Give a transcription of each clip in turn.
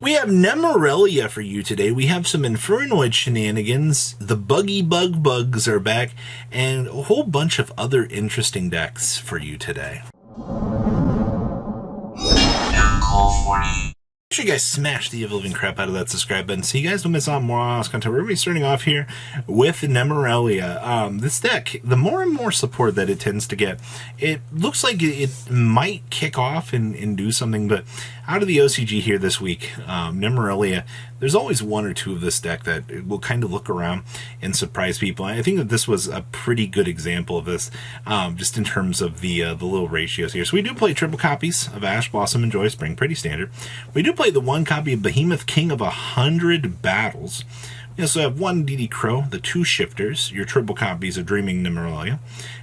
We have Nemleria for you today. We have some Infernoid shenanigans, the Buggy Bug Bugs are back, and a whole bunch of other interesting decks for you today. Make sure you guys smash the ever-living crap out of that subscribe button so you guys don't miss out on more awesome content. We're going to be starting off here with Nemleria. This deck, the more and more support that it tends to get, it looks like it might kick off and do something, but out of the OCG here this week, Nemleria, there's always one or two of this deck that will kind of look around and surprise people. I think that this was a pretty good example of this, just in terms of the little ratios here. So we do play triple copies of Ash, Blossom, and Joy Spring, pretty standard. We do play the one copy of Behemoth, King of 100 Battles. We also have one DD Crow, the two Shifters, your triple copies of Dreaming Nemleria.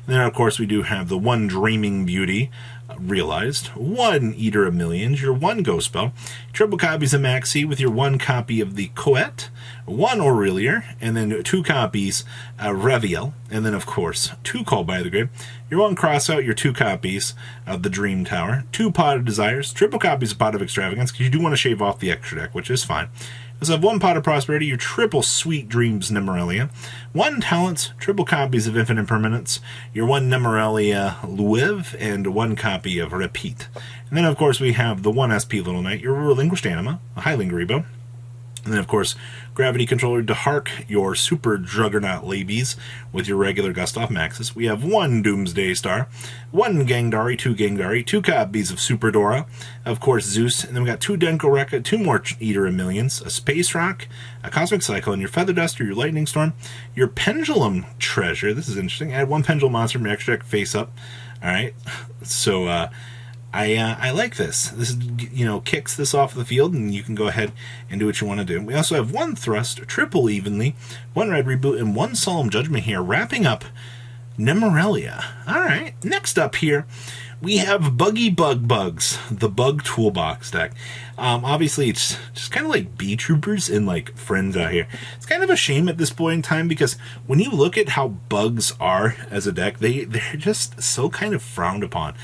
And then, of course, we do have the one Dreaming Beauty, Realized, one Eater of Millions, your one Ghost Spell, triple copies of Maxi with your one copy of the Coet, one Aurelier, and then two copies Reviel, and then, of course, two Called by the Grave, your one Crossout, your two copies of the Dream Tower, two Pot of Desires, triple copies of Pot of Extravagance, because you do want to shave off the extra deck, which is fine. So I have one Pot of Prosperity, your triple Sweet Dreams Nemleria, one Talents, triple copies of Infinite Permanence, your one Nemleria Luiv, and one copy of Repeat. And then, of course, we have the one SP Little Knight, your Relinquished Anima, a Highling Rebo. And then, of course, Gravity Controller Dehark, your Super Juggernaut Labies with your regular Gustav Maxes. We have one Doomsday Star, one Gangdari, two copies of Super Dora, of course, Zeus, and then we got two Denko Rekka, two more Eater of Millions, a Space Rock, a Cosmic Cyclone, your Feather Duster, your Lightning Storm, your Pendulum Treasure. This is interesting. I had one Pendulum Monster from your extra deck face up. All right. So, I like this. This is, kicks this off the field, and you can go ahead and do what you want to do. We also have one Thrust, triple Evenly, one Red Reboot, and one Solemn Judgment here, wrapping up Nemleria. All right, next up here, we have Buggy Bug Bugs, the Bug Toolbox deck. Obviously, it's just kind of like B-Troopers and like friends out here. It's kind of a shame at this point in time because when you look at how bugs are as a deck, they're just so kind of frowned upon.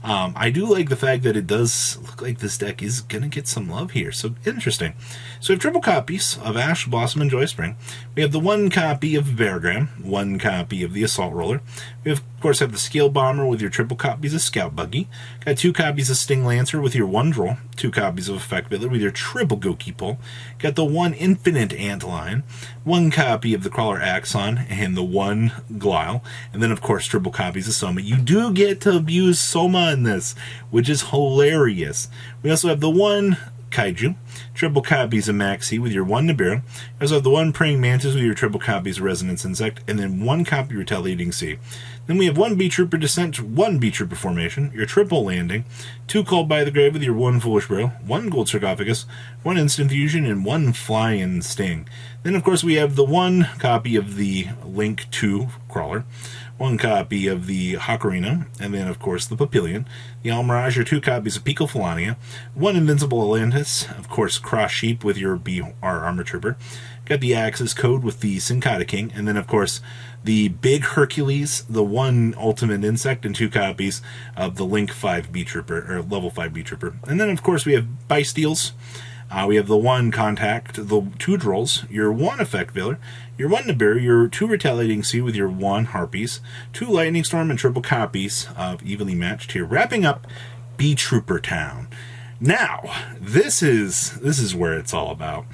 I do like the fact that it does look like this deck is going to get some love here. So, interesting. So, we have triple copies of Ash, Blossom, and Joy Spring. We have the one copy of Beargram, one copy of the Assault Roller. We, of course, have the Scale Bomber with your triple copies of Scout Buggy. Got two copies of Sting Lancer with your one Droll. Two copies of Effect Villager with your triple Goki Pull. Got the one Infinite Antlion. One copy of the Crawler Axon and the one Glyle. And then, of course, triple copies of Soma. You do get to abuse Soma in this, which is hilarious. We also have the one Kaiju, triple copies of Maxi with your one Nibiru. You also have the one Praying Mantis with your triple copies of Resonance Insect, and then one copy of Retaliating Sea. Then we have one B-Trooper Descent, one B-Trooper Formation, your triple Landing, two Called by the Grave with your one Foolish Burial, one Gold Sarcophagus, one Instant Fusion, and one Fly-In Sting. Then, of course, we have the one copy of the Link 2 Crawler, one copy of the Hakarina, and then, of course, the Papillion, the Almirage, your two copies of Pico Felania, one Invincible Atlantis, of course, Cross Sheep with your BR Armor Trooper, got the Axis Code with the Sincata King, and then, of course, the Big Hercules, the one Ultimate Insect, and two copies of the Link 5 B-Trooper, or Level 5 B-Trooper. And then, of course, we have Bysteels. We have the one Contact, the two Drolls, your one Effect Veiler, your one Nibiru, your two Retaliating Sea with your one Harpies, two Lightning Storm, and triple copies of Evenly Matched here, wrapping up B-Trooper Town. Now, this is where it's all about.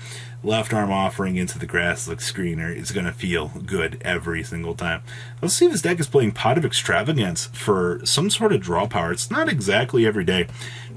Left arm offering into the grass like screener is going to feel good every single time. Let's see if this deck is playing Pot of Extravagance for some sort of draw power. It's not exactly every day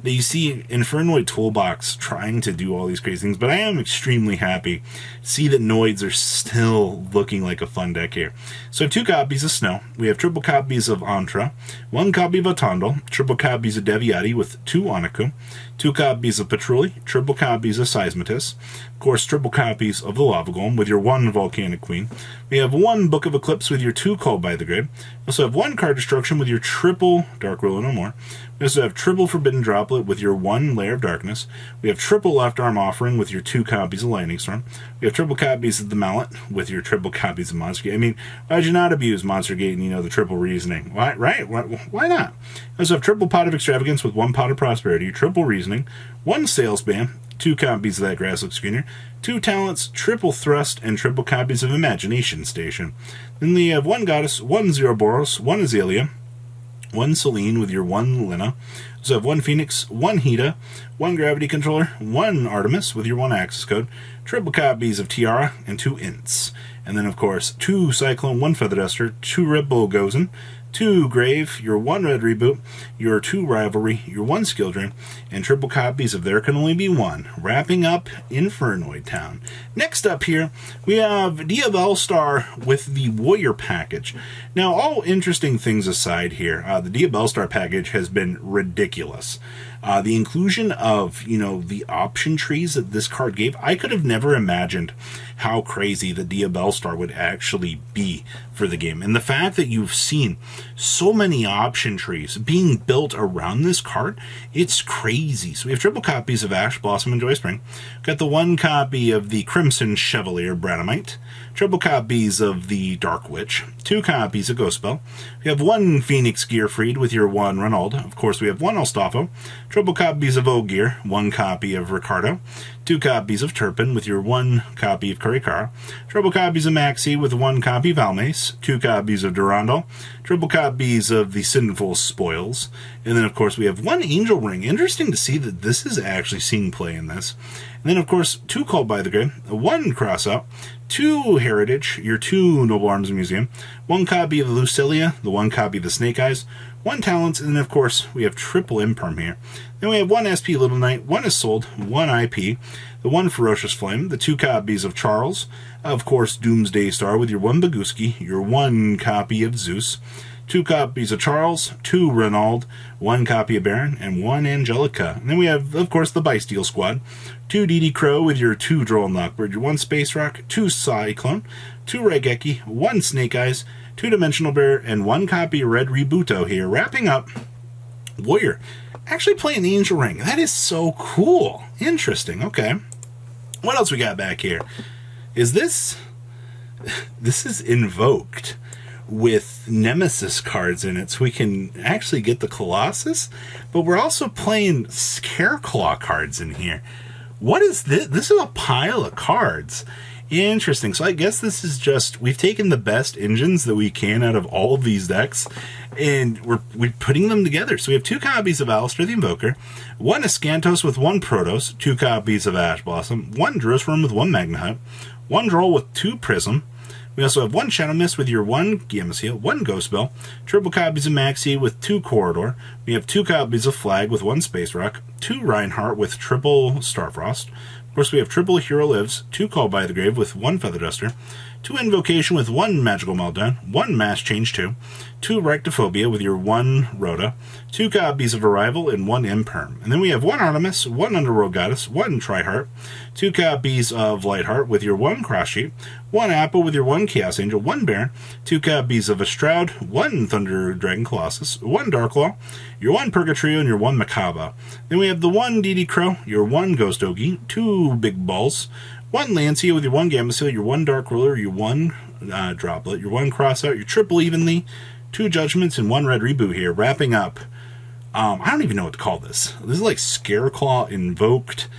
that you see Infernoid Toolbox trying to do all these crazy things, but I am extremely happy to see that Noids are still looking like a fun deck here. So we have two copies of Snow. We have triple copies of Antra, one copy of Otondel, triple copies of Deviati with two Anaku, two copies of Patrulli, triple copies of Seismitis, of course, triple copies of the Lava Golem with your one Volcanic Queen. We have one Book of Eclipse with your two Called by the Grave. We also have one Card Destruction with your triple Dark Ruler No More. We also have triple Forbidden Droplet with your one Layer of Darkness. We have triple Left Arm Offering with your two copies of Lightning Storm. We have triple copies of the Mallet with your triple copies of Monster Gate. I mean, why would you not abuse Monster Gate and, the triple reasoning? Why, right? Why not? We also have triple Pot of Extravagance with one Pot of Prosperity, triple Reasoning, one Sales Ban, 2 copies of That Grass Looks Greener, 2 talents, triple thrust, and triple copies of Imagination Station. Then we have 1 Goddess, 1 Zeroboros, 1 Azalea, 1 Selene with your 1 Lina. So have 1 Phoenix, 1 Hida, 1 Gravity Controller, 1 Artemis with your 1 Access Code, triple copies of Tiara, and 2 Ints. And then, of course, 2 Cyclone, 1 Feather Duster, 2 Red Bull Gozen, 2 Grave, your 1 Red Reboot, your 2 Rivalry, your 1 Skill Drain, and triple copies of There Can Only Be One, wrapping up Infernoid Town. Next up here, we have Dia Bellstar with the Warrior package. Now, all interesting things aside here, the Dia Bellstar package has been ridiculous. The inclusion of, the option trees that this card gave, I could have never imagined how crazy the Dia Bellstar would actually be for the game. And the fact that you've seen so many option trees being built around this card, it's crazy. So we have triple copies of Ash Blossom and Joy Spring. We've got the 1 copy of the Crimson Chevalier Branamite, triple copies of the Dark Witch, 2 copies of Ghost Spell. We have 1 Phoenix Gearfried with your 1 Ronald. Of course, we have 1 Alstafo, triple copies of Ogear, 1 copy of Ricardo, 2 copies of Turpin with your 1 copy of Kurikara, triple copies of Maxi with 1 copy of Almace, 2 copies of Durandal, triple copies of the Sinful Spoils, and then, of course, we have 1 Angel Ring. Interesting to see that this is actually seeing play in this. And then, of course, 2 Called by the Grave, 1 Cross Out, 2 Heritage, your 2 Noble Arms Museum, 1 copy of the Lucilia, the 1 copy of the Snake Eyes, 1 Talents, and then, of course, we have triple Imperm here. Then we have 1 SP Little Knight, 1 Isolde, 1 IP, the 1 Ferocious Flame, the 2 copies of Charles, of course, Doomsday Star with your 1 Baguski, your 1 copy of Zeus, 2 copies of Charles, 2 Renaud, 1 copy of Baron, and 1 Angelica. And then we have, of course, the Bysteel Squad, 2 DD Crow with your 2 Droll Knockbird, your 1 Space Rock, 2 Cyclone, 2 Raigeki, 1 Snake Eyes, 2 Dimensional Bear, and 1 copy of Red Rebuto here, wrapping up Warrior. Actually playing the Angel Ring. That is so cool. Interesting. Okay. What else we got back here? Is this... This is Invoked with Nemesis cards in it, so we can actually get the Colossus, but we're also playing Scareclaw cards in here. What is this? This is a pile of cards. Interesting. So I guess this is just, we've taken the best engines that we can out of all of these decks, and we're putting them together. So we have 2 copies of Alistair the Invoker, 1 Ascantos with 1 Protos, 2 copies of Ash Blossom, 1 Drosworm with 1 Magnahut, 1 Droll with 2 Prism. We also have 1 Shadow Mist with your 1 Gamma Seal, 1 Ghost Spell, triple copies of Maxi with 2 Corridor. We have 2 copies of Flag with 1 Space Rock, 2 Reinhardt with triple Starfrost. Of course, we have triple Hero Lives, 2 Call by the Grave with 1 Feather Duster, 2 Invocation with 1 Magical Meltdown, 1 Mass Change 2, 2 Rectophobia with your 1 Rhoda, 2 copies of Arrival, and 1 Imperm. And then we have 1 Artemis, 1 Underworld Goddess, 1 Triheart, 2 copies of Lightheart with your 1 Cross Sheep, 1 Apple with your 1 Chaos Angel, 1 Baron, 2 copies of Astrad, 1 Thunder Dragon Colossus, 1 Darklaw, your 1 Purgatrio, and your 1 Makaba. Then we have the 1 DD Crow, your 1 Ghost Ogi, 2 Big Balls, 1 Lancia with your 1 Gamma Seal, your 1 Dark Ruler, your 1 Droplet, your 1 Crossout, your triple Evenly, 2 Judgments, and 1 Red Reboot here, wrapping up. I don't even know what to call this. This is like Scareclaw Invoked.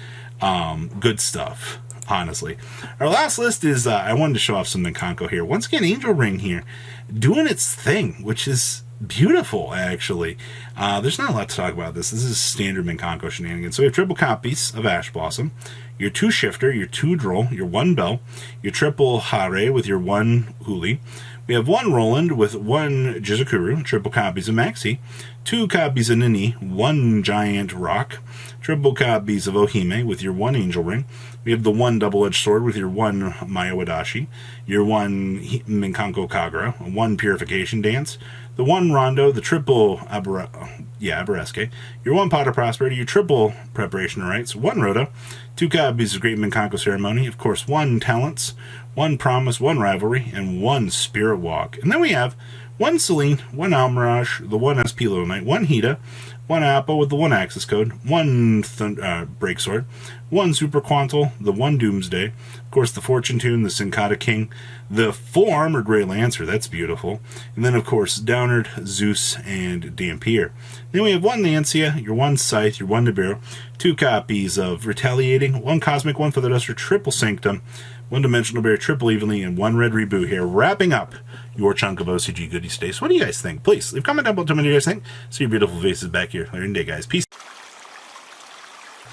Good stuff, honestly. Our last list is, I wanted to show off some Minkanko here. Once again, Angel Ring here, doing its thing, which is beautiful, actually. There's not a lot to talk about this. This is standard Minkanko shenanigans. So we have triple copies of Ash Blossom, your 2 Shifter, your 2 Droll, your 1 Bell, your triple Hare with your 1 Huli. We have 1 Roland with 1 Jizukuru, triple copies of Maxi, 2 copies of Nini, 1 Giant Rock, triple copies of Ohime with your 1 Angel Ring. We have the 1 Double-Edged Sword with your 1 Mayawadashi, your 1 Minkanko Kagura, 1 Purification Dance, the 1 Rondo, the triple Abereske, your 1 Pot of Prosperity, your triple Preparation of Rites, 1 Rhoda, 2 copies of Great Minkanko Ceremony, of course 1 Talents, 1 Promise, 1 Rivalry, and 1 Spirit Walk. And then we have 1 Selene, 1 Almirage, the 1 SP Little Knight, 1 Hida, 1 Apple with the 1 Access Code, 1 Breaksword, 1 Super Quantal, the 1 Doomsday, of course the Fortune Tune, the Sincata King, the 4 Armored Grey Lancer, that's beautiful, and then of course Downard, Zeus, and Dampier. Then we have 1 Lancia, your 1 Scythe, your 1 Nibiru, 2 copies of Retaliating, 1 Cosmic, 1 Feather Duster, triple Sanctum, 1 Dimensional Bear, triple Evenly, and 1 Red Reboot here, wrapping up your chunk of OCG goodie stays. What do you guys think? Please leave a comment down below. Tell me what you guys think. See your beautiful faces back here. Later in the day, guys. Peace.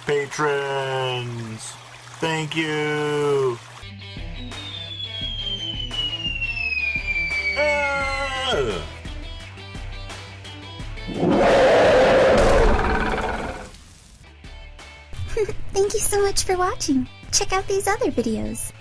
Patrons, thank you. Thank you so much for watching. Check out these other videos.